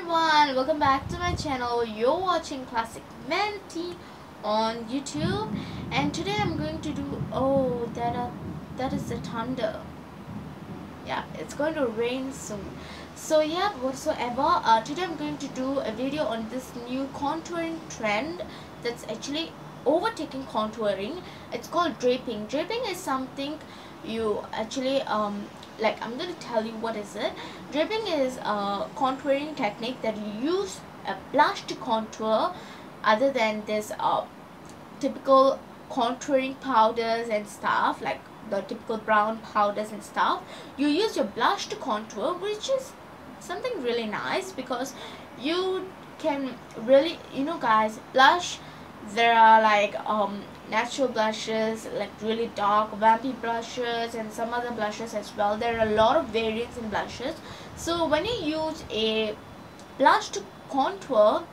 everyone, welcome back to my channel. You're watching Classic Menti on YouTube, and today I'm going to do that is the thunder. Yeah, it's going to rain soon. So yeah, whatsoever, today I'm going to do a video on this new contouring trend that's actually overtaking contouring. It's called draping. Draping is something you actually like, I'm going to tell you what is it. Draping is a contouring technique that you use a blush to contour other than this typical contouring powders and stuff, like the typical brown powders and stuff. You use your blush to contour, which is something really nice because you can really, guys, blush, there are like natural blushes, like really dark vampy blushes, and some other blushes as well. There are a lot of variants in blushes. So when you use a blush to contour,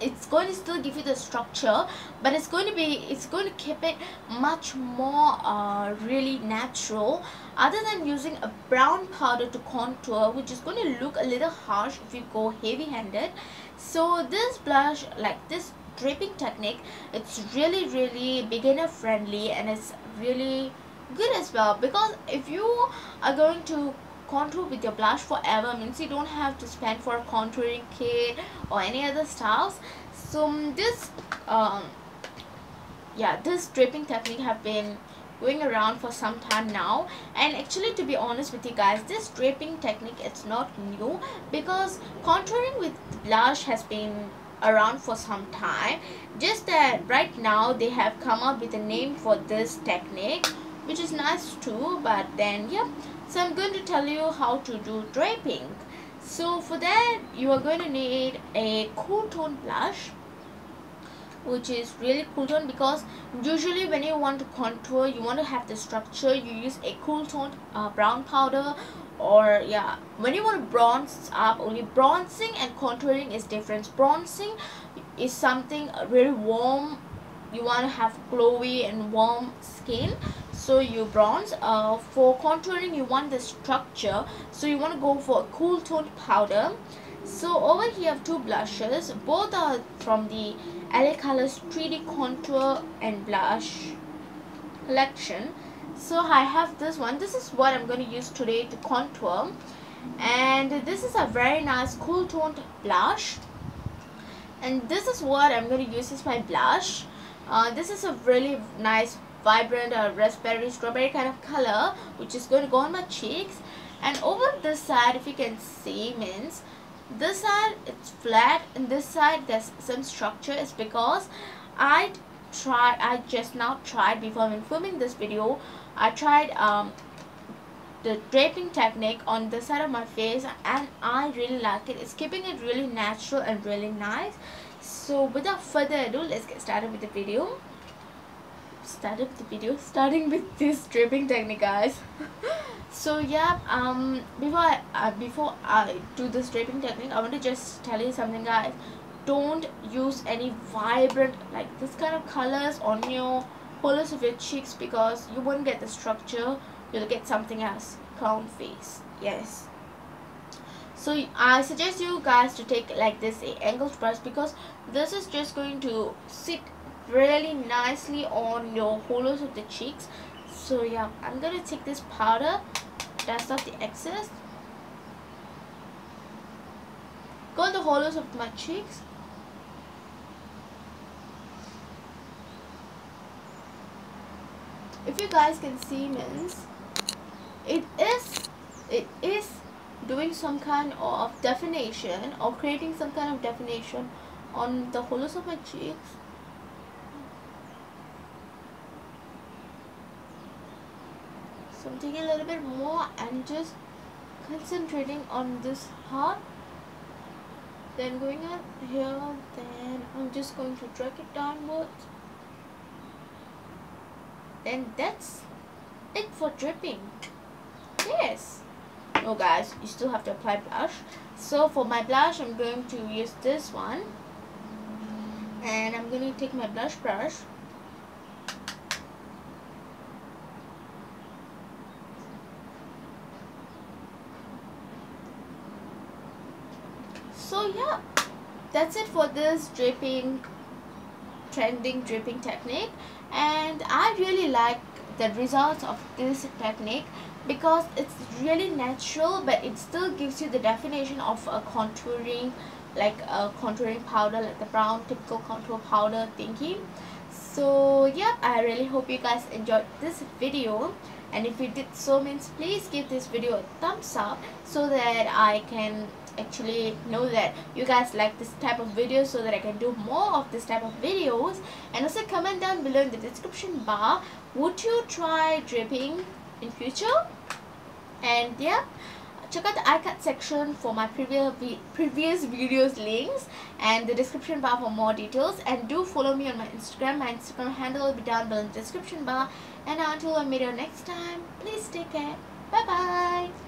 it's going to still give you the structure, but it's going to keep it much more really natural, other than using a brown powder to contour, which is going to look a little harsh if you go heavy handed. So this blush, like this draping technique, it's really beginner friendly, and it's really good as well, because if you are going to contour with your blush forever, means you don't have to spend for a contouring kit or any other stuff. So this this draping technique have been going around for some time now, and actually, to be honest with you guys, this draping technique, it's not new, because contouring with blush has been around for some time, just that right now they have come up with a name for this technique, which is nice too. But then so I'm going to tell you how to do draping. So for that, you are going to need a cool tone blush, which is really cool tone, because usually when you want to contour, you want to have the structure, you use a cool tone brown powder. Or when you want to bronze up, only bronzing and contouring is different. Bronzing is something really warm, you want to have glowy and warm skin, so you bronze. For contouring, you want the structure, so you want to go for a cool tone powder. So over here I have two blushes, both are from the LA Colors 3D contour and blush collection. So I have this one. This is what I'm going to use today to contour, and this is a very nice cool toned blush, and this is what I'm going to use as my blush. This is a really nice vibrant raspberry strawberry kind of color, which is going to go on my cheeks. And over this side, if you can see, means this side it's flat, and this side there's some structure. Is because I just now tried, before I'm filming this video, I tried the draping technique on the side of my face, and I really like it. It's keeping it really natural and really nice. So without further ado, let's get started with the video. Starting with this draping technique, guys. So before I do this draping technique, I want to just tell you something, guys. Don't use any vibrant, like this kind of colors on your hollows of your cheeks, because you won't get the structure, you'll get something else, clown face. Yes, so I suggest you guys to take like this a angled brush, because this is just going to sit really nicely on your hollows of the cheeks. So I'm gonna take this powder, dust off the excess, go on the hollows of my cheeks. If you guys can see, means it is doing some kind of definition, or creating some kind of definition on the hollows of my cheeks. So I'm taking a little bit more and just concentrating on this heart, then going up here, then I'm just going to drag it downwards. Then that's it for dripping. Yes. No, guys, you still have to apply blush. So for my blush, I'm going to use this one, and I'm going to take my blush brush, So yeah, that's it for this trending draping technique, and I really like the results of this technique because it's really natural, but it still gives you the definition of a contouring, like a contouring powder, like the brown typical contour powder thingy. So yeah, I really hope you guys enjoyed this video, and if you did so, means please give this video a thumbs up so that I can actually know that you guys like this type of videos, so that I can do more of this type of videos. And also comment down below in the description bar, would you try dripping in future? And yeah, check out the iCard section for my previous videos links, and the description bar for more details. And do follow me on my Instagram handle will be down below in the description bar. And until I meet you next time, please take care. Bye bye.